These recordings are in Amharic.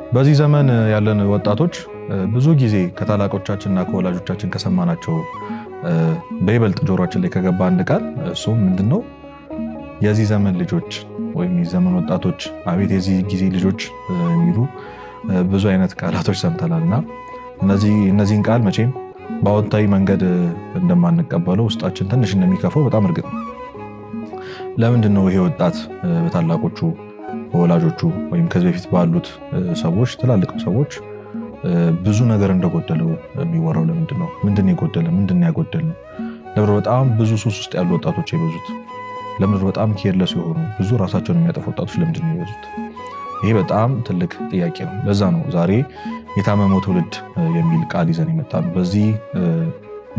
በዚህ ዘመን ያለን ወጣቶች ብዙ ጊዜ ከታላቆቻችንና ከወላጆቻችን ከሰማናቸው በይበልጥ ጆሮአችን ላይ ከገባ አንድ ቃል እሱም ምንድነው? የዚህ ዘመን ልጆች ወይም የዘመን ወጣቶች፣ አቤት የዚህ ጊዜ ልጆች የሚሉ ብዙ አይነት ቃላቶች ሰምተናልና እነዚህን ቃል መቼም በአዎንታዊ መንገድ እንደማንቀበለው ውስጣችን ትንሽ እንደሚከፋው በጣም እርግጥ ነው። ለምንድን ነው ይሄ ወጣት በታላቆቹ በወላጆቹ ወይም ከዚህ በፊት ባሉት ሰዎች ትላልቅ ሰዎች ብዙ ነገር እንደጎደለው የሚወራው? ለምንድን ነው? ምንድነው የጎደለ? ምንድነው ያጎደለው? ለምን በጣም ብዙ ሱስ ውስጥ ያሉ ወጣቶች የበዙት? ለምን በጣም ኬርለስ የሆኑ ብዙ ራሳቸውን የሚያጠፉ ወጣቶች ለምንድን ነው የበዙት? ይሄ በጣም ትልቅ ጥያቄ ነው። ለዛ ነው ዛሬ የታመመው ትውልድ የሚል ቃል ይዘን የመጣነው። በዚህ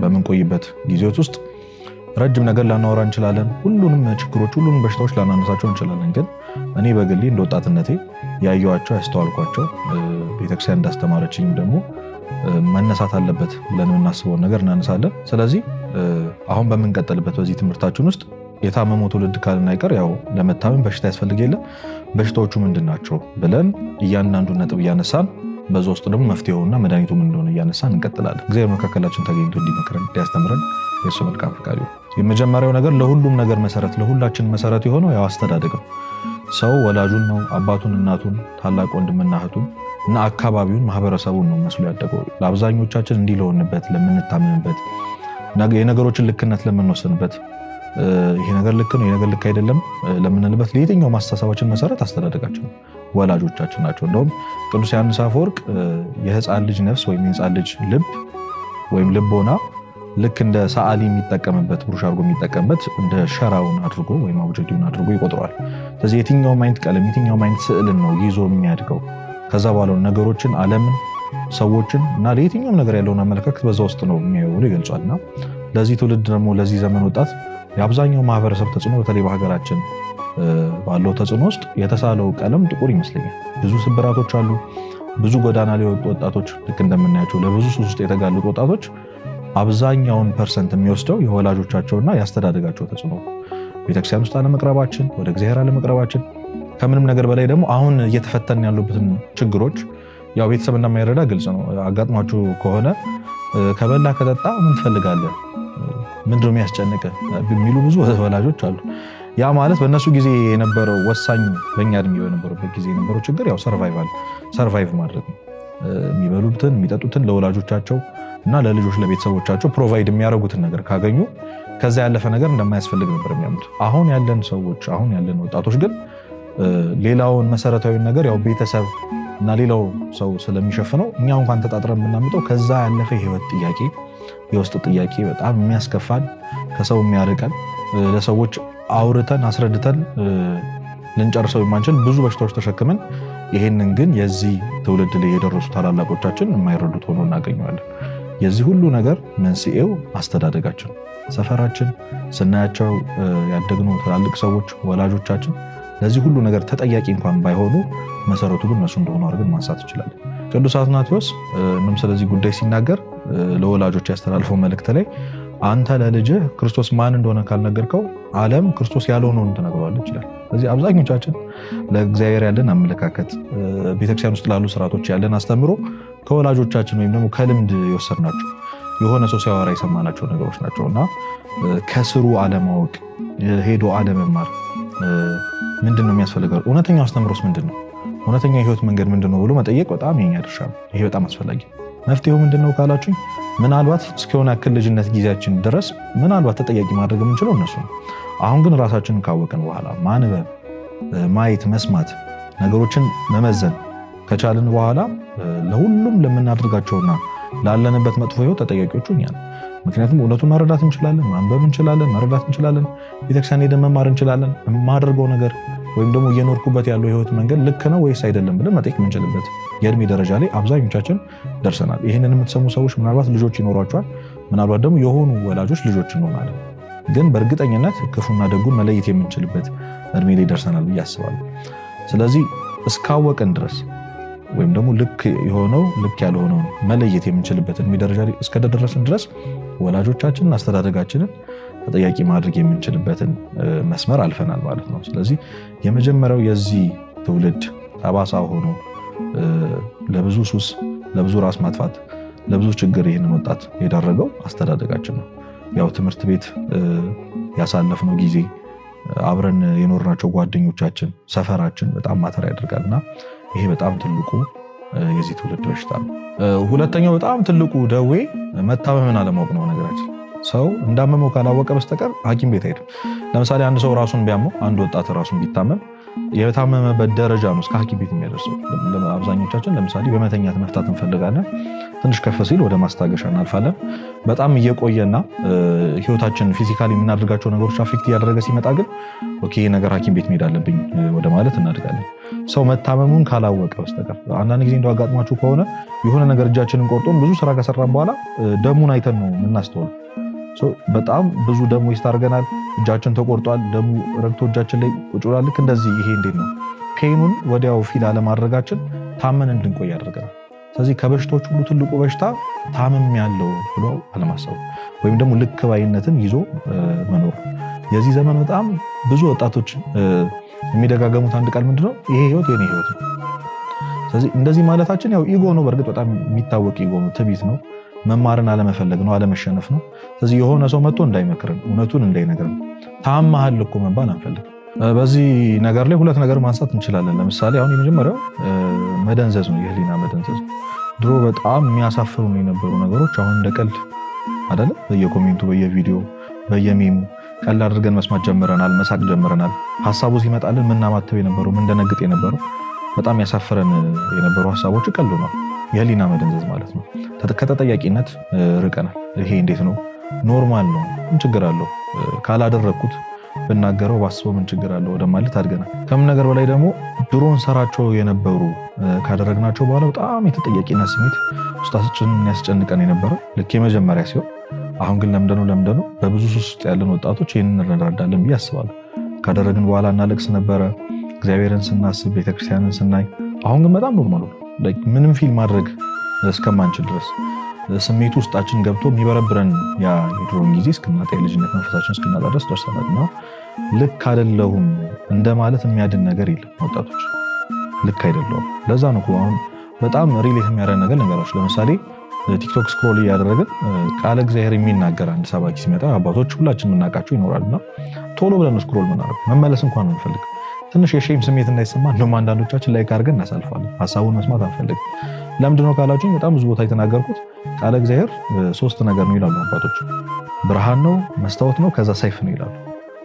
በምንቆይበት ጊዜዎች ውስጥ ረጅም ነገር ላናወራ እንችላለን። ሁሉንም ችግሮች፣ ሁሉንም በሽታዎች ላናነሳቸው እንችላለን። ግን እኔ በግሌ እንደ ወጣትነቴ ያየኋቸው ያስተዋልኳቸው ቤተክርስቲያን እንዳስተማረችኝ ደግሞ መነሳት አለበት ብለን የምናስበውን ነገር እናነሳለን። ስለዚህ አሁን በምንቀጥልበት በዚህ ትምህርታችን ውስጥ የታመመው ትውልድ ካልን አይቀር ያው ለመታመም በሽታ ያስፈልግ የለ በሽታዎቹ ምንድን ናቸው ብለን እያንዳንዱ ነጥብ እያነሳን በዛ ውስጥ ደግሞ መፍትሄውና መድኃኒቱ ምን እንደሆነ እያነሳን እንቀጥላለን። እግዚአብሔር መካከላችን ተገኝቶ እንዲመክረን እንዲያስተምረን የእሱ መልካም ፈቃዱ ይሁን። የመጀመሪያው ነገር ለሁሉም ነገር መሰረት ለሁላችን መሰረት የሆነው ያው አስተዳደግ ነው። ሰው ወላጁን ነው፣ አባቱን፣ እናቱን፣ ታላቅ ወንድምና እህቱን እና አካባቢውን ማህበረሰቡን ነው መስሎ ያደገው። ለአብዛኞቻችን እንዲህ ለሆንበት ለምንታመምበት የነገሮችን ልክነት ለምንወስንበት ይሄ ነገር ልክ ነው ይሄ ነገር ልክ አይደለም ለምንልበት ለየትኛው ማስተሳሰባችን መሰረት አስተዳደጋችን ነው፣ ወላጆቻችን ናቸው። እንደውም ቅዱስ ዮሐንስ አፈወርቅ የህፃን ልጅ ነፍስ ወይም የህፃን ልጅ ልብ ወይም ልቦና ልክ እንደ ሰዓሊ የሚጠቀምበት ብሩሽ አድርጎ የሚጠቀምበት እንደ ሸራውን አድርጎ ወይም አውጀዲውን አድርጎ ይቆጥረዋል። ስለዚህ የትኛውም አይነት ቀለም የትኛውም አይነት ስዕልን ነው ይዞ የሚያድገው። ከዛ በኋላ ነገሮችን፣ ዓለምን፣ ሰዎችን እና ለየትኛውም ነገር ያለውን አመለካከት በዛ ውስጥ ነው የሚያየው ብሎ ይገልጿልና ለዚህ ትውልድ ደግሞ ለዚህ ዘመን ወጣት የአብዛኛው ማህበረሰብ ተጽዕኖ በተለይ በሀገራችን ባለው ተጽዕኖ ውስጥ የተሳለው ቀለም ጥቁር ይመስለኛል። ብዙ ስብራቶች አሉ። ብዙ ጎዳና ላይ የወጡ ወጣቶች ልክ እንደምናያቸው ለብዙ ሱስ ውስጥ የተጋለጡ ወጣቶች አብዛኛውን ፐርሰንት የሚወስደው የወላጆቻቸውና ያስተዳደጋቸው ተጽዕኖ፣ ቤተክርስቲያን ውስጥ አለመቅረባችን፣ ወደ እግዚአብሔር አለመቅረባችን፣ ከምንም ነገር በላይ ደግሞ አሁን እየተፈተን ያሉበትን ችግሮች ያው ቤተሰብ እንደማይረዳ ግልጽ ነው። አጋጥሟችሁ ከሆነ ከበላ ከጠጣ ምን ትፈልጋለህ ምንድነው የሚያስጨንቅህ የሚሉ ብዙ ወላጆች አሉ። ያ ማለት በእነሱ ጊዜ የነበረው ወሳኝ በእኛ እድሜ በነበረበት ጊዜ የነበረው ችግር ያው ሰርቫይቭ ማድረግ ነው። የሚበሉትን የሚጠጡትን ለወላጆቻቸው እና ለልጆች ለቤተሰቦቻቸው ፕሮቫይድ የሚያደርጉትን ነገር ካገኙ ከዛ ያለፈ ነገር እንደማያስፈልግ ነበር የሚያምኑት። አሁን ያለን ሰዎች አሁን ያለን ወጣቶች ግን ሌላውን መሰረታዊ ነገር ያው ቤተሰብ እና ሌላው ሰው ስለሚሸፍነው እኛ እንኳን ተጣጥረን የምናምጠው ከዛ ያለፈ የህይወት ጥያቄ የውስጥ ጥያቄ በጣም የሚያስከፋን ከሰው የሚያርቀን ለሰዎች አውርተን አስረድተን ልንጨርሰው የማንችል ብዙ በሽታዎች ተሸክመን ይሄንን ግን የዚህ ትውልድ ላይ የደረሱ ታላላቆቻችን የማይረዱት ሆኖ እናገኘዋለን። የዚህ ሁሉ ነገር መንስኤው አስተዳደጋችን፣ ሰፈራችን፣ ስናያቸው ያደግነው ትላልቅ ሰዎች ወላጆቻችን ለዚህ ሁሉ ነገር ተጠያቂ እንኳን ባይሆኑ መሰረቱ ግን እነሱ እንደሆኑ አድርገን ማንሳት እንችላለን። ቅዱስ አትናቴዎስ እንም ስለዚህ ጉዳይ ሲናገር ለወላጆች ያስተላልፈው መልእክት ላይ አንተ ለልጅህ ክርስቶስ ማን እንደሆነ ካልነገርከው ዓለም ክርስቶስ ያልሆነውን ትነግረዋለች ይላል። ስለዚህ አብዛኞቻችን ለእግዚአብሔር ያለን አመለካከት፣ ቤተክርስቲያን ውስጥ ላሉ ስርዓቶች ያለን አስተምሮ ከወላጆቻችን ወይም ደግሞ ከልምድ የወሰድናቸው የሆነ ሰው ሲያወራ የሰማናቸው ነገሮች ናቸውና ከስሩ አለማወቅ፣ ሄዶ አለመማር ምንድነው የሚያስፈልገው? እውነተኛው አስተምሮስ ምንድነው? እውነተኛ የህይወት መንገድ ምንድነው ብሎ መጠየቅ በጣም የኛ ድርሻ ነው። ይሄ በጣም አስፈላጊ። መፍትሄው ምንድነው ካላችሁኝ ምናልባት እስከሆነ ያክል ልጅነት ጊዜያችን ድረስ ምናልባት ተጠያቂ ማድረግ የምንችለው እነሱ ነው። አሁን ግን ራሳችንን ካወቅን በኋላ ማንበብ፣ ማየት፣ መስማት፣ ነገሮችን መመዘን ከቻልን በኋላ ለሁሉም ለምናደርጋቸውና ላለንበት መጥፎ ህይወት ተጠያቂዎቹ እኛ ነን። ምክንያቱም እውነቱን መረዳት እንችላለን፣ ማንበብ እንችላለን፣ መረዳት እንችላለን፣ ቤተክርስቲያን ሄደን መማር እንችላለን። የማደርገው ነገር ወይም ደግሞ እየኖርኩበት ያለው የህይወት መንገድ ልክ ነው ወይስ አይደለም ብለን መጠየቅ የምንችልበት የእድሜ ደረጃ ላይ አብዛኞቻችን ደርሰናል። ይህንን የምትሰሙ ሰዎች ምናልባት ልጆች ይኖሯቸዋል፣ ምናልባት ደግሞ የሆኑ ወላጆች ልጆች እንሆናለን። ግን በእርግጠኝነት ክፉና ደጉን መለየት የምንችልበት እድሜ ላይ ደርሰናል ብዬ አስባለሁ። ስለዚህ እስካወቅን ድረስ ወይም ደግሞ ልክ የሆነው ልክ ያልሆነውን መለየት የምንችልበት እድሜ ደረጃ ላይ እስከደረስን ድረስ ወላጆቻችንን አስተዳደጋችንን ተጠያቂ ማድረግ የምንችልበትን መስመር አልፈናል ማለት ነው። ስለዚህ የመጀመሪያው የዚህ ትውልድ ጠባሳ ሆኖ ለብዙ ሱስ፣ ለብዙ ራስ ማጥፋት፣ ለብዙ ችግር ይህንን ወጣት የዳረገው አስተዳደጋችን ነው። ያው ትምህርት ቤት ያሳለፍነው ጊዜ፣ አብረን የኖርናቸው ጓደኞቻችን፣ ሰፈራችን በጣም ማተር ያደርጋልና ይሄ በጣም ትልቁ የዚህ ትውልድ በሽታ ነው። ሁለተኛው በጣም ትልቁ ደዌ መታመምን አለማወቅ ነው። ነገራችን ሰው እንዳመመው ካላወቀ በስተቀር ሐኪም ቤት አይሄድም። ለምሳሌ አንድ ሰው ራሱን ቢያመው፣ አንድ ወጣት ራሱን ቢታመም የታመመበት ደረጃ ነው እስከ ሐኪም ቤት የሚያደርሰው። አብዛኞቻችን ለምሳሌ በመተኛት መፍታት እንፈልጋለን። ትንሽ ከፍ ሲል ወደ ማስታገሻ እናልፋለን። በጣም እየቆየና ህይወታችን ፊዚካሊ የምናደርጋቸው ነገሮች አፌክት እያደረገ ሲመጣ ግን ኦኬ ነገር ሐኪም ቤት መሄድ አለብኝ ወደ ማለት እናድጋለን። ሰው መታመሙን ካላወቀ በስተቀር አንዳንድ ጊዜ እንደው አጋጥሟችሁ ከሆነ የሆነ ነገር እጃችንን ቆርጦን ብዙ ስራ ከሰራን በኋላ ደሙን አይተን ነው የምናስተውለው። በጣም ብዙ ደም ዌስት አድርገናል። እጃችን ተቆርጧል፣ ደሙ ረግቶ እጃችን ላይ ቁጭ ብሏል። ልክ እንደዚህ ይሄ እንዴት ነው ፔኑን ወዲያው ፊል አለማድረጋችን ታመን እንድንቆይ ያደርገናል። ስለዚህ ከበሽታዎች ሁሉ ትልቁ በሽታ ታመም ያለው ብሎ አለማሰብ ወይም ደግሞ ልክ ባይነትን ይዞ መኖር። የዚህ ዘመን በጣም ብዙ ወጣቶች የሚደጋገሙት አንድ ቃል ምንድነው? ይሄ ህይወት የኔ ህይወት ነው። ስለዚህ እንደዚህ ማለታችን ያው ኢጎ ነው። በእርግጥ በጣም የሚታወቅ ኢጎ ነው፣ ትዕቢት ነው፣ መማርን አለመፈለግ ነው፣ አለመሸነፍ ነው። ስለዚህ የሆነ ሰው መጥቶ እንዳይመክርን፣ እውነቱን እንዳይነግርን፣ ታመሃል እኮ መባል አንፈልግ። በዚህ ነገር ላይ ሁለት ነገር ማንሳት እንችላለን። ለምሳሌ አሁን የመጀመሪያው መደንዘዝ ነው፣ የህሊና መደንዘዝ። ድሮ በጣም የሚያሳፍሩ የነበሩ ነገሮች አሁን እንደ ቀልድ አይደለ፣ በየኮሜንቱ፣ በየቪዲዮ፣ በየሜሙ ቀልድ አድርገን መስማት ጀምረናል፣ መሳቅ ጀምረናል። ሀሳቡ ሲመጣልን ምናማተብ የነበረው ምንደነግጥ የነበረው በጣም ያሳፍረን የነበሩ ሀሳቦች ቀልዱ ነው። የህሊና መደንዘዝ ማለት ነው። ከተጠያቂነት ርቀናል። ይሄ እንዴት ነው? ኖርማል ነው፣ ምን ችግር አለው? ካላደረግኩት ብናገረው ባስበው ምን ችግር አለው ወደ ማለት አድገናል። ከምን ነገር በላይ ደግሞ ድሮ እንሰራቸው የነበሩ ካደረግናቸው በኋላ በጣም የተጠያቂነት ስሜት ውስጣችንን ያስጨንቀን የነበረ ልክ የመጀመሪያ ሲሆን፣ አሁን ግን ለምደነው በብዙ ሱስ ውስጥ ያለን ወጣቶች ይህንን እንረዳለን ብዬ አስባለሁ። ካደረግን በኋላ እናለቅስ ነበረ፣ እግዚአብሔርን ስናስብ፣ ቤተክርስቲያንን ስናይ። አሁን ግን በጣም ኖርማል ነው። ምንም ፊል ማድረግ እስከማንችል ድረስ ስሜቱ ውስጣችን ገብቶ የሚበረብረን ያ የድሮውን ጊዜ እስክናጣ የልጅነት መንፈሳችን እስክናጣ ድረስ ደርሰናል። እና ልክ አይደለሁም እንደማለት የሚያድን ነገር የለም። ወጣቶች ልክ አይደለሁም። ለዛ ነው አሁን በጣም ሪሌት የሚያደርግ ነገር ነገሮች። ለምሳሌ ቲክቶክ ስክሮል እያደረግን ቃለ እግዚአብሔር የሚናገር አንድ ሰባኪ ሲመጣ አባቶች ሁላችን የምናውቃቸው ይኖራልና ቶሎ ብለን ስክሮል ምናደርግ መመለስ እንኳን አንፈልግ። ትንሽ የሼም ስሜት እንዳይሰማ እንደውም አንዳንዶቻችን ላይክ አድርገን እናሳልፋለን። ሀሳቡን መስማት አንፈልግም። ለምንድነው ካላችሁኝ በጣም ብዙ ቦታ የተናገርኩት ቃለ እግዚአብሔር ሶስት ነገር ነው ይላሉ አባቶች። ብርሃን ነው፣ መስታወት ነው፣ ከዛ ሰይፍ ነው ይላሉ።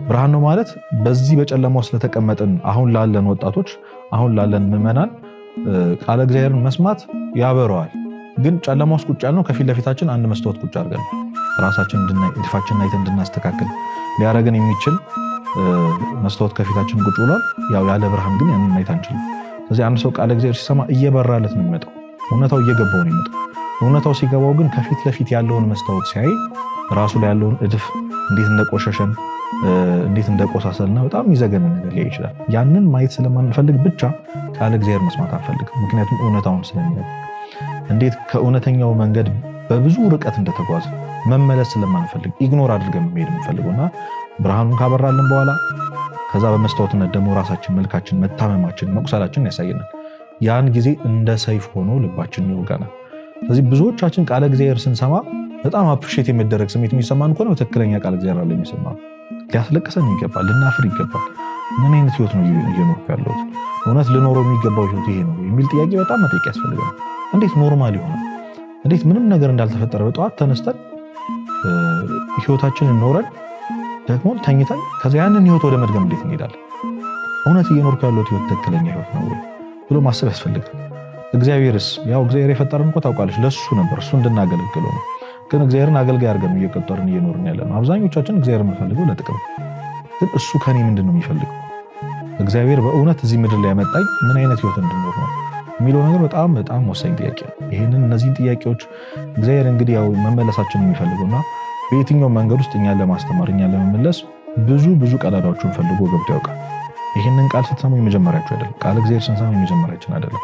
ብርሃን ነው ማለት በዚህ በጨለማው ስለተቀመጥን አሁን ላለን ወጣቶች፣ አሁን ላለን ምዕመናን ቃለ እግዚአብሔርን መስማት ያበረዋል። ግን ጨለማ ውስጥ ቁጭ ያልነው ከፊት ለፊታችን አንድ መስታወት ቁጭ አድርገን ራሳችን እድፋችንን አይተን እንድናስተካክል ሊያደርገን የሚችል መስታወት ከፊታችን ቁጭ ብሏል። ያው ያለ ብርሃን ግን ያንን ማየት አንችልም። ስለዚህ አንድ ሰው ቃለ እግዚአብሔር ሲሰማ እየበራለት ነው የሚመጣው፣ እውነታው እየገባው ነው የሚመጣው። እውነታው ሲገባው ግን ከፊት ለፊት ያለውን መስታወት ሲያይ ራሱ ላይ ያለውን እድፍ እንዴት እንደቆሸሸን እንዴት እንደቆሳሰልና በጣም ይዘገንን ነገር ሊያይ ይችላል። ያንን ማየት ስለማንፈልግ ብቻ ቃለ እግዚአብሔር መስማት አንፈልግም። ምክንያቱም እውነታውን ስለሚያውቅ እንዴት ከእውነተኛው መንገድ በብዙ ርቀት እንደተጓዘ መመለስ ስለማንፈልግ ኢግኖር አድርገን መሄድ የምንፈልገውና ብርሃኑን ካበራልን በኋላ ከዛ በመስታወትነት ደግሞ ራሳችን፣ መልካችን፣ መታመማችን፣ መቁሰላችን ያሳየናል። ያን ጊዜ እንደ ሰይፍ ሆኖ ልባችን ይወጋናል። ስለዚህ ብዙዎቻችን ቃለ እግዚአብሔር ስንሰማ በጣም አፕሪሼት የሚደረግ ስሜት የሚሰማን ከሆነ በትክክለኛ ቃለ እግዚአብሔር አለ የሚሰማ ሊያስለቅሰን ይገባል፣ ልናፍር ይገባል። ምን አይነት ህይወት ነው እየኖርኩ ያለሁት? እውነት ልኖረው የሚገባው ህይወት ይሄ ነው የሚል ጥያቄ በጣም መጠየቅ ያስፈልገናል። እንዴት ኖርማል ይሆናል? እንዴት ምንም ነገር እንዳልተፈጠረ በጠዋት ተነስተን ህይወታችንን ኖረን ደግሞ ተኝተን ከዛ ያንን ህይወት ወደ መድገም እንዴት እንሄዳለን? እውነት እየኖርኩ ያለሁት ህይወት ትክክለኛ ህይወት ነው ወይ ብሎ ማሰብ ያስፈልጋል። እግዚአብሔርስ ያው እግዚአብሔር የፈጠረን እኮ ታውቃለች፣ ለሱ ነበር፣ እሱ እንድናገለግለው ነው። ግን እግዚአብሔርን አገልጋይ አድርገን እየቀጠርን እየኖርን ያለ ነው። አብዛኞቻችን እግዚአብሔር የምንፈልገው ለጥቅም፣ ግን እሱ ከኔ ምንድን ነው የሚፈልገው? እግዚአብሔር በእውነት እዚህ ምድር ላይ ያመጣኝ ምን አይነት ህይወት እንድኖር ነው የሚለው ነገር በጣም በጣም ወሳኝ ጥያቄ ነው። እነዚህን ጥያቄዎች እግዚአብሔር እንግዲህ ያው መመለሳችን የሚፈልገውና በየትኛው መንገድ ውስጥ እኛን ለማስተማር እኛን ለመመለስ ብዙ ቀዳዳዎችን ፈልጎ ገብቶ ያውቃል። ይህንን ቃል ስትሰሙ የመጀመሪያችሁ አይደለም። ቃል እግዚአብሔር ስንሰማ የመጀመሪያችን አይደለም።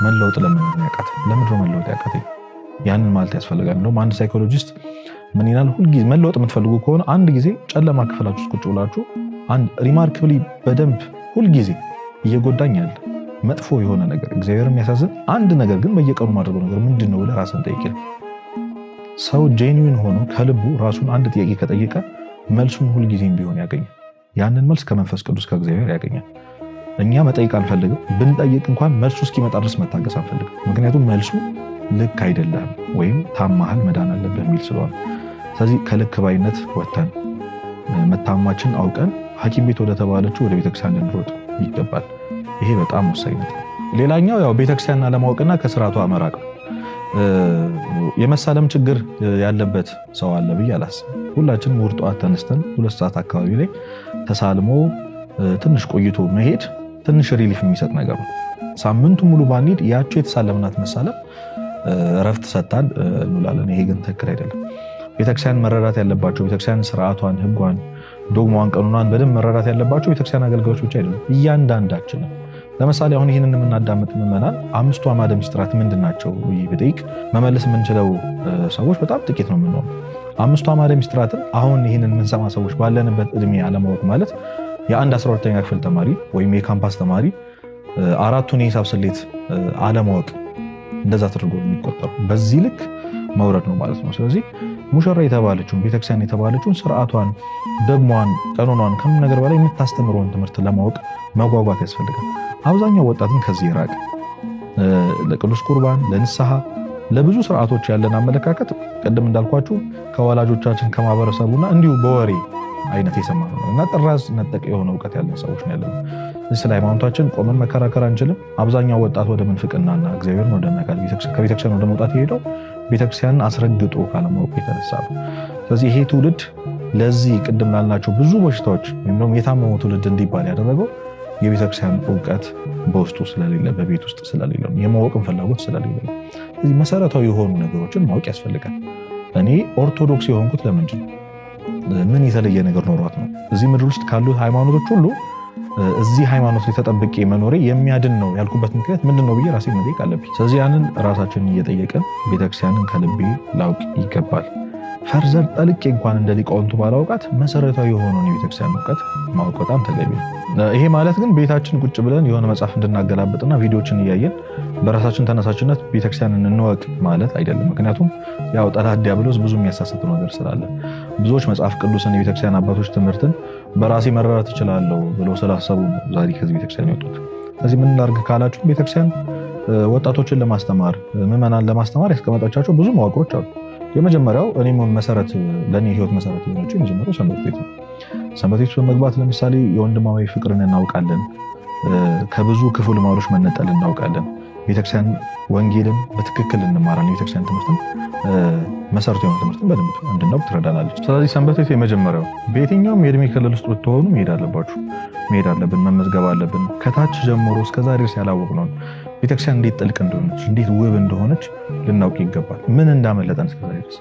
መለወጥ ለምን ያቃተኝ? ለምንድነው መለወጥ ያቃተኝ? ያንን ማለት ያስፈልጋል። እንደውም አንድ ሳይኮሎጂስት ምን ይላል? ሁልጊዜ መለወጥ የምትፈልጉ ከሆነ አንድ ጊዜ ጨለማ ክፍላችሁ ውስጥ ቁጭ ብላችሁ አንድ ሪማርክብሊ በደንብ ሁልጊዜ እየጎዳኝ ያለ መጥፎ የሆነ ነገር እግዚአብሔር የሚያሳዝን አንድ ነገር ግን በየቀኑ ማድረገው ነገር ምንድነው ብለህ ራስን ጠይቅ። ሰው ጄኒዩን ሆኖ ከልቡ ራሱን አንድ ጥያቄ ከጠየቀ መልሱን ሁልጊዜም ቢሆን ያገኛል። ያንን መልስ ከመንፈስ ቅዱስ ከእግዚአብሔር ያገኛል። እኛ መጠየቅ አንፈልግም። ብንጠይቅ እንኳን መልሱ እስኪመጣ ድረስ መታገስ አንፈልግም። ምክንያቱም መልሱ ልክ አይደለም ወይም ታማሃል መዳን አለብህ የሚል ስለሆነ፣ ስለዚህ ከልክ ባይነት ወጥተን መታማችን አውቀን ሐኪም ቤት ወደ ተባለችው ወደ ቤተክርስቲያን ልንሮጥ ይገባል። ይሄ በጣም ወሳኝ ነው። ሌላኛው ያው ቤተክርስቲያንን አለማወቅና ከስርዓቷ መራቅ ነው። የመሳለም ችግር ያለበት ሰው አለ ብዬ አላስብም። ሁላችንም እሑድ ጠዋት ተነስተን 2 ሰዓት አካባቢ ላይ ተሳልሞ ትንሽ ቆይቶ መሄድ ትንሽ ሪሊፍ የሚሰጥ ነገር ነው። ሳምንቱ ሙሉ ባንሄድ ያቸው የተሳለምናት መሳለም እረፍት ሰጥታን እንውላለን። ይሄ ግን ትክክል አይደለም። ቤተክርስቲያን መረዳት ያለባቸው ቤተክርስቲያን ስርዓቷን፣ ህጓን፣ ዶግማዋን፣ ቀኑኗን በደንብ መረዳት ያለባቸው ቤተክርስቲያን አገልጋዮች ብቻ አይደለም፣ እያንዳንዳችን። ለምሳሌ አሁን ይህንን የምናዳምጥ ምዕመናን 5ቱ አዕማደ ምስጢራት ምንድን ናቸው ብጠይቅ መመለስ የምንችለው ሰዎች በጣም ጥቂት ነው የምንሆነው። 5ቱ አዕማደ ምስጢራትን አሁን ይህንን የምንሰማ ሰዎች ባለንበት እድሜ አለማወቅ ማለት የአንድ 12ኛ ክፍል ተማሪ ወይም የካምፓስ ተማሪ 4ቱን የሂሳብ ስሌት አለማወቅ እንደዛ ተደርጎ የሚቆጠሩ በዚህ ልክ መውረድ ነው ማለት ነው። ስለዚህ ሙሽራ የተባለችውን ቤተክርስቲያን የተባለችውን ስርዓቷን፣ ደግሟን፣ ቀኖኗን ከምንም ነገር በላይ የምታስተምረውን ትምህርት ለማወቅ መጓጓት ያስፈልጋል። አብዛኛው ወጣትን ከዚህ ይራቅ። ለቅዱስ ቁርባን፣ ለንስሐ፣ ለብዙ ስርዓቶች ያለን አመለካከት ቅድም እንዳልኳችሁ ከወላጆቻችን ከማህበረሰቡና እንዲሁ በወሬ አይነት የሰማነው ነው እና ጥራዝ ነጠቅ የሆነ እውቀት ያለን ሰዎች ነው ያለነው። ስለ ሃይማኖታችን ቆመን መከራከር አንችልም። አብዛኛው ወጣት ወደ ምንፍቅናና እግዚአብሔርን ወደ መካድ ከቤተክርስቲያን ወደ መውጣት የሄደው ቤተክርስቲያንን አስረግጦ ካለማወቅ የተነሳ ነው። ስለዚህ ይሄ ትውልድ ለዚህ ቅድም ላልናቸው ብዙ በሽታዎች ወይም ደግሞ የታመሙ ትውልድ እንዲባል ያደረገው የቤተክርስቲያን እውቀት በውስጡ ስለሌለ፣ በቤት ውስጥ ስለሌለ፣ የማወቅን ፍላጎት ስለሌለ። ስለዚህ መሰረታዊ የሆኑ ነገሮችን ማወቅ ያስፈልጋል። እኔ ኦርቶዶክስ የሆንኩት ለምንድን ነው? ምን የተለየ ነገር ኖሯት ነው? እዚህ ምድር ውስጥ ካሉ ሃይማኖቶች ሁሉ እዚህ ሃይማኖት ላይ ተጠብቄ መኖሬ የሚያድን ነው ያልኩበት ምክንያት ምንድን ነው ብዬ ራሴ መጠየቅ አለብኝ። ስለዚህ ያንን ራሳችንን እየጠየቅን ቤተክርስቲያንን ከልቤ ላውቅ ይገባል። ፈርዘር ጠልቄ እንኳን እንደ ሊቃውንቱ ባላውቃት መሰረታዊ የሆነውን የቤተክርስቲያን እውቀት ማወቅ በጣም ተገቢ ነው። ይሄ ማለት ግን ቤታችን ቁጭ ብለን የሆነ መጽሐፍ እንድናገላብጥና ቪዲዮችን እያየን በራሳችን ተነሳሽነት ቤተክርስቲያንን እንወቅ ማለት አይደለም። ምክንያቱም ያው ጠላት ዲያብሎስ ብዙ የሚያሳስተው ነገር ስላለ ብዙዎች መጽሐፍ ቅዱስን የቤተክርስቲያን አባቶች ትምህርትን በራሴ መረዳት እችላለሁ ብለው ስላሰቡ ዛሬ ከዚህ ቤተክርስቲያን ይወጡት። ስለዚህ ምን ላድርግ ካላችሁ ቤተክርስቲያን ወጣቶችን ለማስተማር ምዕመናን ለማስተማር ያስቀመጣቻቸው ብዙ መዋቅሮች አሉ። የመጀመሪያው እኔም መሰረት ለኔ ህይወት መሰረት የሆነችው የመጀመሪያው ሰንበት ቤት ነው። ሰንበት ቤት በመግባት ለምሳሌ የወንድማዊ ፍቅርን እናውቃለን። ከብዙ ክፉ ልማዶች መነጠል እናውቃለን። ቤተክርስቲያን ወንጌልን በትክክል እንማራለን። የቤተክርስቲያን ትምህርትን መሰረቱ የሆነ ትምህርትን በደንብ እንድናውቅ ትረዳናለች። ስለዚህ ሰንበት ቤት የመጀመሪያው በየትኛውም የእድሜ ክልል ውስጥ ብትሆኑ መሄድ አለባችሁ፣ መሄድ አለብን፣ መመዝገብ አለብን። ከታች ጀምሮ እስከዛሬ ድረስ ያላወቅነውን ቤተክርስቲያን እንዴት ጥልቅ እንደሆነች እንዴት ውብ እንደሆነች ልናውቅ ይገባል። ምን እንዳመለጠን እስከዛሬ ድረስ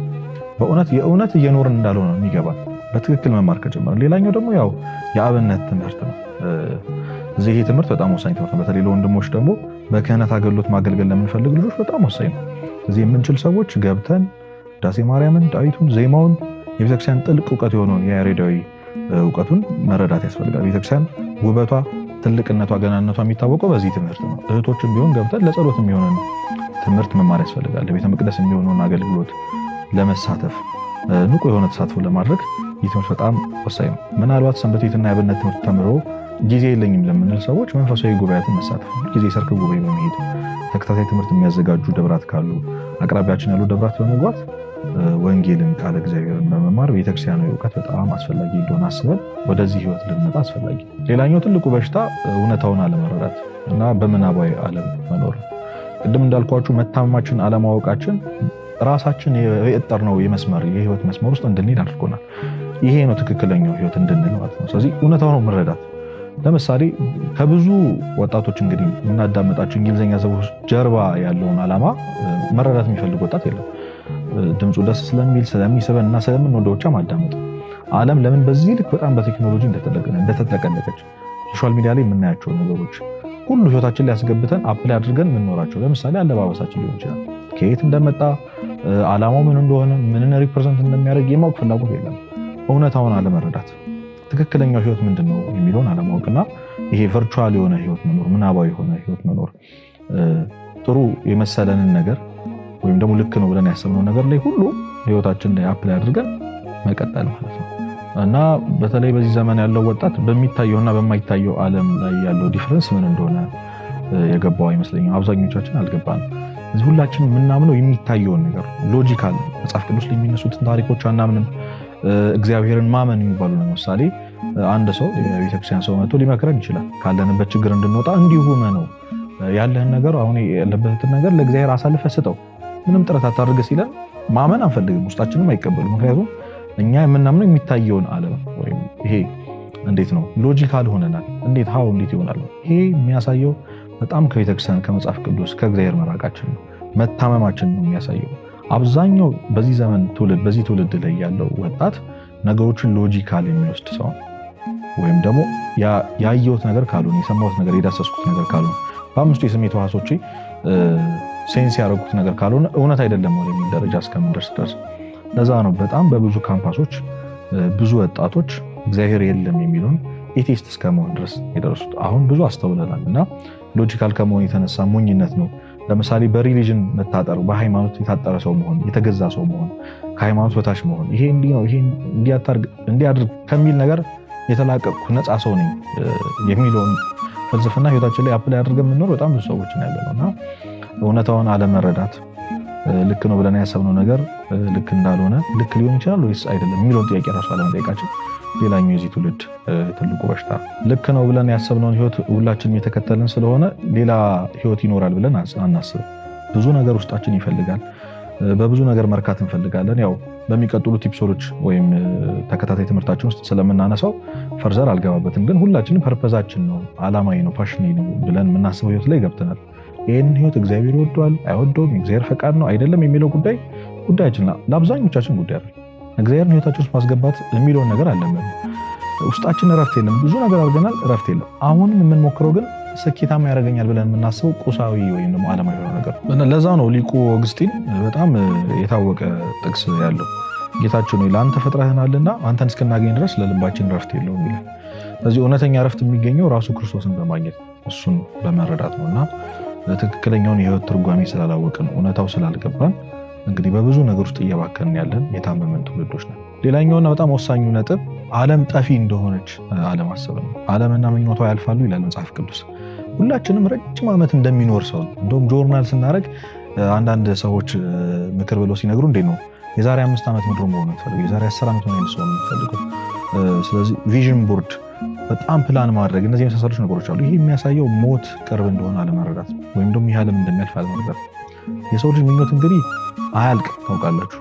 በእውነት የእውነት እየኖርን እንዳልሆነ የሚገባል በትክክል መማር ከጀመረ። ሌላኛው ደግሞ ያው የአብነት ትምህርት ነው። እዚህ ትምህርት በጣም ወሳኝ ትምህርት ነው። በተለይ ለወንድሞች ደግሞ በክህነት አገልግሎት ማገልገል ለምንፈልግ ልጆች በጣም ወሳኝ ነው። እዚህ የምንችል ሰዎች ገብተን ዳሴ ማርያምን፣ ዳዊቱን፣ ዜማውን የቤተክርስቲያን ጥልቅ እውቀት የሆነውን የያሬዳዊ እውቀቱን መረዳት ያስፈልጋል። ቤተክርስቲያን ውበቷ፣ ትልቅነቷ፣ ገናነቷ የሚታወቀው በዚህ ትምህርት ነው። እህቶችን ቢሆን ገብተን ለጸሎት የሚሆነን ትምህርት መማር ያስፈልጋል። ለቤተ መቅደስ የሚሆነውን አገልግሎት ለመሳተፍ ንቁ የሆነ ተሳትፎ ለማድረግ ይህ ትምህርት በጣም ወሳኝ ነው። ምናልባት ሰንበት ቤትና የአብነት ትምህርት ተምሮ ጊዜ የለኝም ለምንል ሰዎች መንፈሳዊ ጉባኤያትን መሳተፍ፣ ጊዜ ሰርክ ጉባኤ በመሄድ ተከታታይ ትምህርት የሚያዘጋጁ ደብራት ካሉ አቅራቢያችን ያሉ ደብራት በመግባት ወንጌልን ቃለ እግዚአብሔርን በመማር ቤተክርስቲያናዊ እውቀት በጣም አስፈላጊ እንደሆነ አስበን ወደዚህ ህይወት ልንመጣ አስፈላጊ። ሌላኛው ትልቁ በሽታ እውነታውን አለመረዳት እና በምናባዊ ዓለም መኖር። ቅድም እንዳልኳችሁ መታመማችን አለማወቃችን ራሳችን የጠርነው የህይወት መስመር ውስጥ እንድንሄድ አድርጎናል። ይሄ ነው ትክክለኛው ህይወት እንድንል ማለት ነው። ስለዚህ እውነታውን መረዳት። ለምሳሌ ከብዙ ወጣቶች እንግዲህ የምናዳመጣቸው እንግሊዝኛ ሰዎች ጀርባ ያለውን ዓላማ መረዳት የሚፈልግ ወጣት የለም። ድምፁ ደስ ስለሚል ስለሚስበን እና ስለምንወደው ብቻ ማዳመጥ። ዓለም ለምን በዚህ ልክ በጣም በቴክኖሎጂ እንደተጠቀለቀች ሶሻል ሚዲያ ላይ የምናያቸው ነገሮች ሁሉ ህይወታችን ላይ ያስገብተን አፕላይ አድርገን የምንኖራቸው። ለምሳሌ አለባበሳችን ሊሆን ይችላል። ከየት እንደመጣ ዓላማው ምን እንደሆነ ምንን ሪፕሬዘንት እንደሚያደርግ የማወቅ ፍላጎት የለም። እውነታውን አለመረዳት፣ ትክክለኛው ህይወት ምንድን ነው የሚለውን አለማወቅና ይሄ ቨርቹዋል የሆነ ህይወት መኖር፣ ምናባዊ የሆነ ህይወት መኖር እንድንኖር ጥሩ የመሰለንን ነገር ወይም ደግሞ ልክ ነው ብለን ያሰብነው ነገር ላይ ሁሉ ህይወታችን ላይ አፕላይ አድርገን መቀጠል ማለት ነው። እና በተለይ በዚህ ዘመን ያለው ወጣት በሚታየውና በማይታየው ዓለም ላይ ያለው ዲፈረንስ ምን እንደሆነ የገባው አይመስለኝም። አብዛኞቻችን አልገባንም። እዚህ ሁላችንም የምናምነው የሚታየውን ነገር ሎጂካል መጽሐፍ ቅዱስ ላይ የሚነሱትን ታሪኮች አናምንም። እግዚአብሔርን ማመን የሚባሉ ነው። ለምሳሌ አንድ ሰው የቤተክርስቲያን ሰው መጥቶ ሊመክረን ይችላል። ካለንበት ችግር እንድንወጣ እንዲሁ ነው ያለህን ነገር አሁን ያለበትን ነገር ለእግዚአብሔር አሳልፈህ ስጠው፣ ምንም ጥረት አታድርግ ሲለን ማመን አንፈልግም፣ ውስጣችንም አይቀበልም። ምክንያቱም እኛ የምናምነው የሚታየውን ዓለም ወይም ይሄ እንዴት ነው ሎጂካል ሆነናል። እንዴት ይሆናል? ይሄ የሚያሳየው በጣም ከቤተክርስቲያን ከመጽሐፍ ቅዱስ ከእግዚአብሔር መራቃችን ነው፣ መታመማችን ነው የሚያሳየው። አብዛኛው በዚህ ዘመን በዚህ ትውልድ ላይ ያለው ወጣት ነገሮችን ሎጂካል የሚወስድ ሰው ወይም ደግሞ ያየሁት ነገር ካልሆነ የሰማሁት ነገር የዳሰስኩት ነገር ካልሆነ በአምስቱ የስሜት ሕዋሶቼ ሴንስ ያደረጉት ነገር ካልሆነ እውነት አይደለም ወደሚል ደረጃ እስከምንደርስ ድረስ። ለዛ ነው በጣም በብዙ ካምፓሶች ብዙ ወጣቶች እግዚአብሔር የለም የሚለውን ኤቲስት እስከመሆን ድረስ የደረሱት። አሁን ብዙ አስተውለናል እና ሎጂካል ከመሆን የተነሳ ሞኝነት ነው። ለምሳሌ በሪሊጅን መታጠር፣ በሃይማኖት የታጠረ ሰው መሆን፣ የተገዛ ሰው መሆን፣ ከሃይማኖት በታች መሆን፣ ይሄ እንዲህ ነው ይሄ እንዲያድርግ ከሚል ነገር የተላቀቅኩ ነፃ ሰው ነኝ የሚለውን ፍልስፍና ህይወታችን ላይ አፕላይ አድርገን የምንኖር በጣም ብዙ ሰዎች ያለነው እና እውነታውን አለመረዳት፣ ልክ ነው ብለን ያሰብነው ነገር ልክ እንዳልሆነ ልክ ሊሆን ይችላል ወይስ አይደለም የሚለውን ጥያቄ ራሱ አለመጠየቃችን ሌላኛው የዚህ ትውልድ ትልቁ በሽታ። ልክ ነው ብለን ያሰብነውን ህይወት ሁላችንም የተከተልን ስለሆነ ሌላ ህይወት ይኖራል ብለን አናስብም። ብዙ ነገር ውስጣችን ይፈልጋል። በብዙ ነገር መርካት እንፈልጋለን። ያው በሚቀጥሉት ኤፒሶዶች ወይም ተከታታይ ትምህርታችን ውስጥ ስለምናነሳው ፈርዘር አልገባበትም። ግን ሁላችንም ፐርፐዛችን ነው፣ አላማዊ ነው፣ ፓሽኔ ነው ብለን የምናስበው ህይወት ላይ ገብተናል። ይህንን ህይወት እግዚአብሔር ይወደዋል አይወደውም፣ የእግዚአብሔር ፈቃድ ነው አይደለም የሚለው ጉዳያችን ለአብዛኞቻችን ጉዳይ አይደለም። እግዚአብሔርን ህይወታችን ውስጥ ማስገባት የሚለውን ነገር አለመን። ውስጣችን እረፍት የለም። ብዙ ነገር አድርገናል፣ እረፍት የለም። አሁንም የምንሞክረው ግን ስኬታማ ያደርገኛል ብለን የምናስበው ቁሳዊ ወይም ደግሞ ዓለማዊ የሆነ ነገር። ለዛ ነው ሊቁ ኦግስቲን በጣም የታወቀ ጥቅስ ያለው ጌታችን ሆይ ለአንተ ፈጥረህናልና አንተን እስክናገኝ ድረስ ለልባችን እረፍት የለውም ይላል። ስለዚህ እውነተኛ እረፍት የሚገኘው ራሱ ክርስቶስን በማግኘት እሱን በመረዳት ነውና ትክክለኛውን የህይወት ትርጓሜ ስላላወቅን እውነታው ስላልገባን እንግዲህ በብዙ ነገር ውስጥ እየባከንን ያለን የታመመን ትውልዶች ነን። ሌላኛውና በጣም ወሳኙ ነጥብ ዓለም ጠፊ እንደሆነች አለማሰብ ነው። ዓለምና ምኞቷ ያልፋሉ ይላል መጽሐፍ ቅዱስ። ሁላችንም ረጅም ዓመት እንደሚኖር ሰው እንደውም ጆርናል ስናደርግ አንዳንድ ሰዎች ምክር ብለው ሲነግሩ እንዴት ነው የዛሬ 5 ዓመት ምድር መሆን የምትፈልገው፣ የዛሬ 10 ዓመት ሆነ ሰው የምትፈልገው። ስለዚህ ቪዥን ቦርድ በጣም ፕላን ማድረግ፣ እነዚህ የመሳሰሉት ነገሮች አሉ። ይሄ የሚያሳየው ሞት ቅርብ እንደሆነ አለመረዳት ወይም ደግሞ ይህ ዓለም እንደሚያልፍ አለመረዳት። የሰው ልጅ ምኞት እንግዲህ አያልቅ ታውቃላችሁ።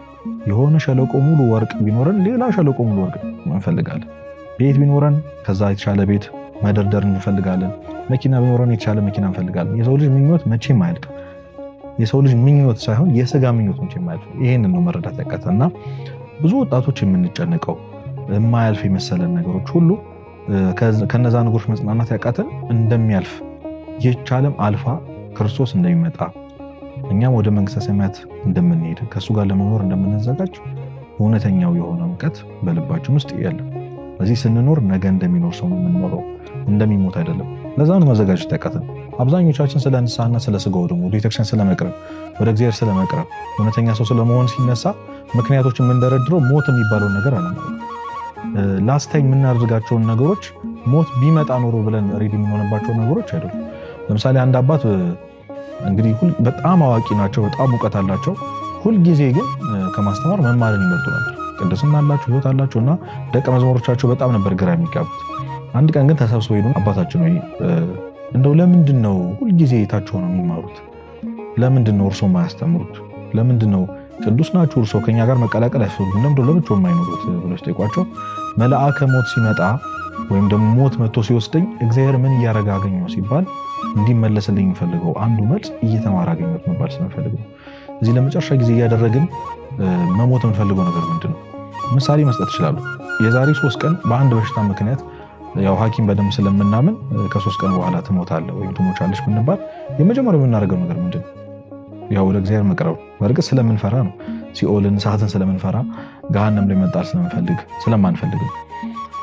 የሆነ ሸለቆ ሙሉ ወርቅ ቢኖረን ሌላ ሸለቆ ሙሉ ወርቅ እንፈልጋለን። ቤት ቢኖረን ከዛ የተሻለ ቤት መደርደር እንፈልጋለን። መኪና ቢኖረን የተሻለ መኪና እንፈልጋለን። የሰው ልጅ ምኞት መቼም አያልቅ። የሰው ልጅ ምኞት ሳይሆን የስጋ ምኞት መቼም አያልቅ። ይሄንን ነው መረዳት ያቃተና ብዙ ወጣቶች የምንጨነቀው የማያልፍ የመሰለን ነገሮች ሁሉ ከነዛ ነገሮች መጽናናት ያቃተን እንደሚያልፍ ይህች አልፋ ክርስቶስ እንደሚመጣ እኛም ወደ መንግስተ ሰማያት እንደምንሄድ ከእሱ ጋር ለመኖር እንደምንዘጋጅ እውነተኛው የሆነ እውቀት በልባችን ውስጥ ያለ። በዚህ ስንኖር ነገ እንደሚኖር ሰው የምንኖረው እንደሚሞት አይደለም። ለዛ ነው መዘጋጀት ያቃተን። አብዛኞቻችን ስለ ንስሐና ስለ ስጋው ደግሞ ወደ ቤተክርስቲያን ስለመቅረብ ወደ እግዚአብሔር ስለመቅረብ እውነተኛ ሰው ስለመሆን ሲነሳ ምክንያቶችን የምንደረድረው ሞት የሚባለውን ነገር አለማለት። ላስት ታይም የምናደርጋቸውን ነገሮች ሞት ቢመጣ ኖሮ ብለን ሬዲ የምንሆንባቸው ነገሮች አይደሉም። ለምሳሌ አንድ አባት እንግዲህ በጣም አዋቂ ናቸው፣ በጣም እውቀት አላቸው። ሁልጊዜ ግን ከማስተማር መማርን ይመርጡ ነበር። ቅድስና አላቸው፣ ህይወት አላቸው እና ደቀ መዝሙሮቻቸው በጣም ነበር ግራ የሚጋቡት። አንድ ቀን ግን ተሰብስበው ሄዱን አባታችን ሆይ እንደው ለምንድን ነው ሁልጊዜ የታቸው ነው የሚማሩት? ለምንድን ነው እርሶ የማያስተምሩት? ለምንድን ነው ቅዱስ ናችሁ እርሶ ከኛ ጋር መቀላቀል አይፈልጉም? ለምንድን ነው ለብቻው የማይኖሩት ብሎ ሲጠይቋቸው መልአከ ሞት ሲመጣ ወይም ደግሞ ሞት መጥቶ ሲወስደኝ እግዚአብሔር ምን እያደረገ አገኘው ሲባል እንዲመለስልኝ የምፈልገው አንዱ መልስ እየተማረ አገኘሁት መባል ስለምፈልግ ነው። እዚህ ለመጨረሻ ጊዜ እያደረግን መሞት የምንፈልገው ነገር ምንድን ነው? ምሳሌ መስጠት ይችላሉ። የዛሬ 3 ቀን በአንድ በሽታ ምክንያት ያው ሐኪም በደንብ ስለምናምን ከ3 ቀን በኋላ ትሞታለህ ወይም ትሞቻለሽ ብንባል የመጀመሪያው የምናደርገው ነገር ምንድን ነው? ያው ወደ እግዚአብሔር መቅረብ። በእርግጥ ስለምንፈራ ነው። ሲኦልን እሳትን ስለምንፈራ ገሃነም ላይ መጣል ስለማንፈልግ ነው።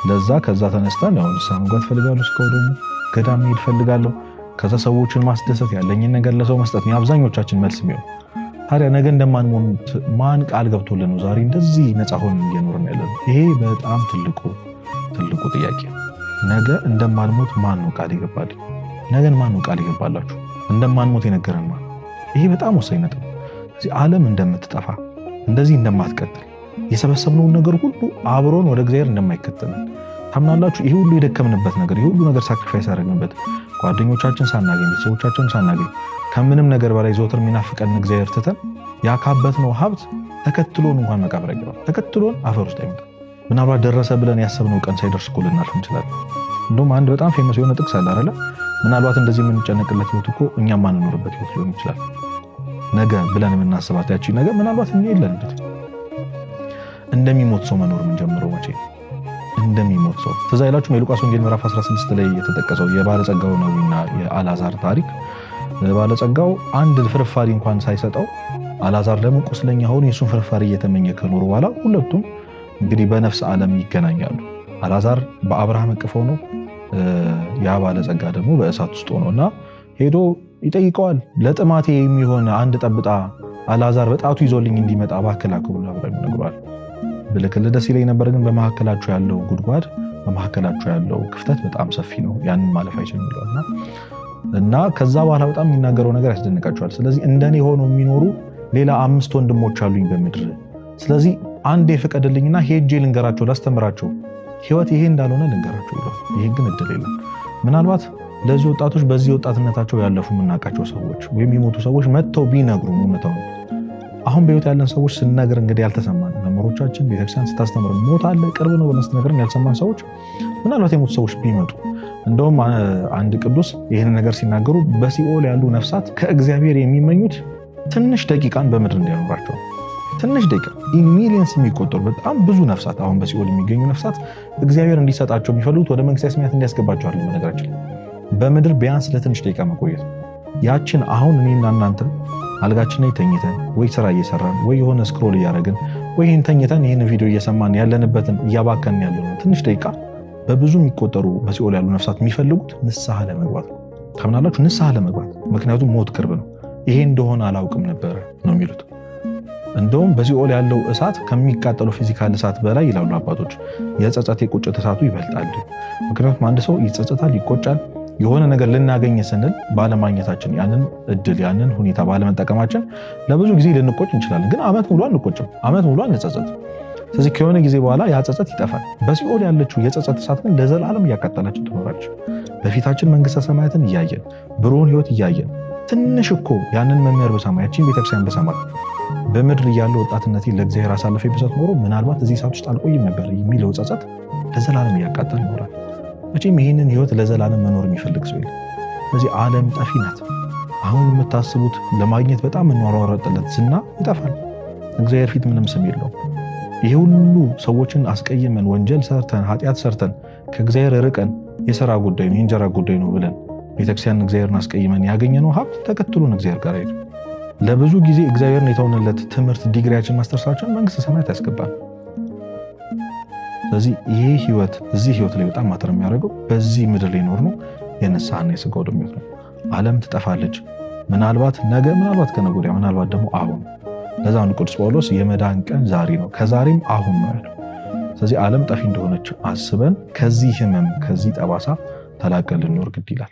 ለዛ ከዛ ተነስተን ያው ንስሐ መግባት ፈልጋለሁ፣ እስከው ደግሞ ገዳም መሄድ ፈልጋለሁ። ከዛ ሰዎችን ማስደሰት ያለኝን ነገር ለሰው መስጠት ነው አብዛኞቻችን መልስ የሚሆን። ታዲያ ነገ እንደማንሞት ማን ቃል ገብቶልን ነው ዛሬ እንደዚህ ነፃ ሆነን እየኖርን ያለነው? ይሄ በጣም ትልቁ ጥያቄ። ነገ እንደማንሞት ማን ነው ቃል ይገባል? ነገን ማን ነው ቃል ይገባላችሁ? እንደማንሞት የነገረን ማን? ይሄ በጣም ወሳኝ ነጥብ። እዚህ ዓለም እንደምትጠፋ እንደዚህ እንደማትቀጥል የሰበሰብነውን ነገር ሁሉ አብሮን ወደ እግዚአብሔር እንደማይከተለን ታምናላችሁ? ይሄ ሁሉ የደከምንበት ነገር፣ ይሄ ሁሉ ነገር ሳክሪፋይስ ያደረግንበት ጓደኞቻችን ሳናገኝ፣ ቤተሰቦቻችን ሳናገኝ፣ ከምንም ነገር በላይ ዘወትር የሚናፍቀን እግዚአብሔር ትተን ያካበትነው ሀብት ተከትሎን እንኳን መቃብር አይገባም። ተከትሎን አፈር ውስጥ አይመጣም። ምናልባት ደረሰ ብለን ያሰብነው ቀን ሳይደርስ እኮ ልናልፍ እንችላለን። እንደውም አንድ በጣም ፌመስ የሆነ ጥቅስ አለ አይደለ? ምናልባት እንደዚህ የምንጨነቅለት ህይወት እኮ እኛ ማንኖርበት ህይወት ሊሆን ይችላል። ነገ ብለን የምናስባት ያቺ ነገር ምናልባት እኛ የለንበት። እንደሚሞት ሰው መኖር የምንጀምረው መቼ? እንደሚሞት ሰው። ትዝ አይላችሁም የሉቃስ ወንጌል ምዕራፍ 16 ላይ የተጠቀሰው የባለጸጋው ነውና የአልዓዛር ታሪክ። ባለጸጋው አንድ ፍርፋሪ እንኳን ሳይሰጠው አልዓዛር ደግሞ ቁስለኛ ሆኖ የሱን ፍርፋሪ እየተመኘ ከኖሩ በኋላ ሁለቱም እንግዲህ በነፍስ ዓለም ይገናኛሉ። አልዓዛር በአብርሃም እቅፍ ሆኖ ያ ባለጸጋ ደግሞ በእሳት ውስጥ ሆኖና ሄዶ ይጠይቀዋል። ለጥማቴ የሚሆን አንድ ጠብታ አልዓዛር በጣቱ ይዞልኝ እንዲመጣ እባክህ ላክ ብሎ አብረን ይነግረዋል። ብልክልህ ደስ ይለኝ ነበር፣ ግን በመካከላችሁ ያለው ጉድጓድ፣ በመካከላችሁ ያለው ክፍተት በጣም ሰፊ ነው፣ ያንን ማለፍ አይችልም ይለዋልና እና ከዛ በኋላ በጣም የሚናገረው ነገር ያስደንቃቸዋል። ስለዚህ እንደኔ ሆኖ የሚኖሩ ሌላ 5 ወንድሞች አሉኝ በምድር። ስለዚህ አንዴ ፍቀድልኝና ሄጄ ልንገራቸው፣ ላስተምራቸው፣ ህይወት ይሄ እንዳልሆነ ልንገራቸው ይላል። ይሄ ግን እድል የለም። ምናልባት ለዚህ ወጣቶች በዚህ ወጣትነታቸው ያለፉ የምናውቃቸው ሰዎች ወይም የሞቱ ሰዎች መጥተው ቢነግሩ እውነታው አሁን በህይወት ያለን ሰዎች ስንነግር እንግዲህ ያልተሰማን መምህሮቻችን ቤተክርስቲያን ስታስተምር ሞት አለ ቅርብ ነው በነስት ነገርን ያልሰማን ሰዎች ምናልባት የሞቱ ሰዎች ቢመጡ እንደውም አንድ ቅዱስ ይህን ነገር ሲናገሩ በሲኦል ያሉ ነፍሳት ከእግዚአብሔር የሚመኙት ትንሽ ደቂቃን በምድር እንዲያኖራቸው፣ ትንሽ ደቂቃ ኢን ሚሊየንስ የሚቆጠሩ በጣም ብዙ ነፍሳት አሁን በሲኦል የሚገኙ ነፍሳት እግዚአብሔር እንዲሰጣቸው የሚፈልጉት ወደ መንግስተ ሰማያት እንዲያስገባቸው አይደለም። ነገራችን በምድር ቢያንስ ለትንሽ ደቂቃ መቆየት ያችን አሁን እኔና እናንተ አልጋችን ላይ ተኝተን ወይ ስራ እየሰራን ወይ የሆነ ስክሮል እያደረግን ወይ ይህን ተኝተን ይህን ቪዲዮ እየሰማን ያለንበትን እያባከንን ያለነው ትንሽ ደቂቃ በብዙ የሚቆጠሩ በሲኦል ያሉ ነፍሳት የሚፈልጉት ንስሐ ለመግባት ነው። ታምናላችሁ? ንስሐ ለመግባት። ምክንያቱም ሞት ቅርብ ነው። ይሄ እንደሆነ አላውቅም ነበር ነው የሚሉት። እንደውም በሲኦል ያለው እሳት ከሚቃጠለው ፊዚካል እሳት በላይ ይላሉ አባቶች የጸጸት የቁጭት እሳቱ ይበልጣል። ምክንያቱም አንድ ሰው ይጸጸታል፣ ይቆጫል። የሆነ ነገር ልናገኝ ስንል ባለማግኘታችን ያንን እድል ያንን ሁኔታ ባለመጠቀማችን ለብዙ ጊዜ ልንቆጭ እንችላለን። ግን ዓመት ሙሉ አንቆጭም፣ ዓመት ሙሉ አንጸጸትም። ስለዚህ ከሆነ ጊዜ በኋላ ያ ጸጸት ይጠፋል። በሲኦል ያለችው የጸጸት እሳት ግን ለዘላለም እያቃጠላችን ትኖራለች። በፊታችን መንግስተ ሰማያትን እያየን ብሩህን ህይወት እያየን ትንሽ እኮ ያንን መምህር በሰማ ያቺን ቤተክርስቲያን በሰማ በምድር ያለው ወጣትነቴን ለእግዚአብሔር አሳልፌ ብሰጥ ኖሮ ምናልባት እዚህ እሳት ውስጥ አልቆይም ነበር የሚለው ጸጸት ለዘላለም እያቃጠል ይኖራል። መቼም ይህንን ህይወት ለዘላለም መኖር የሚፈልግ ሰው የለም። ስለዚህ ዓለም ጠፊ ናት። አሁን የምታስቡት ለማግኘት በጣም የምንሯሯጥለት ዝና ይጠፋል። እግዚአብሔር ፊት ምንም ስም የለውም። ይሄ ሁሉ ሰዎችን አስቀይመን ወንጀል ሰርተን ኃጢአት ሰርተን ከእግዚአብሔር ርቀን የሥራ ጉዳይ ነው የእንጀራ ጉዳይ ነው ብለን ቤተክርስቲያን እግዚአብሔርን አስቀይመን ያገኘነው ሀብት ተከትሎን እግዚአብሔር ጋር ሄዱ። ለብዙ ጊዜ እግዚአብሔርን የተውንለት ትምህርት ዲግሪያችን ማስተርሳችን መንግስተ ሰማያት ያስገባል። ስለዚህ ይሄ ህይወት እዚህ ህይወት ላይ በጣም ማተር የሚያደርገው በዚህ ምድር ላይ ኖር ነው የንስሐና የሥጋው ደም ነው። ዓለም ትጠፋለች። ምናልባት ነገ፣ ምናልባት ከነገ ወዲያ፣ ምናልባት ደግሞ አሁን። ለዛ ነው ቅዱስ ጳውሎስ የመዳን ቀን ዛሬ ነው፣ ከዛሬም አሁን ነው ያለው። ስለዚህ ዓለም ጠፊ እንደሆነች አስበን ከዚህ ህመም ከዚህ ጠባሳ ተላቀን ልንኖር ግድ ይላል።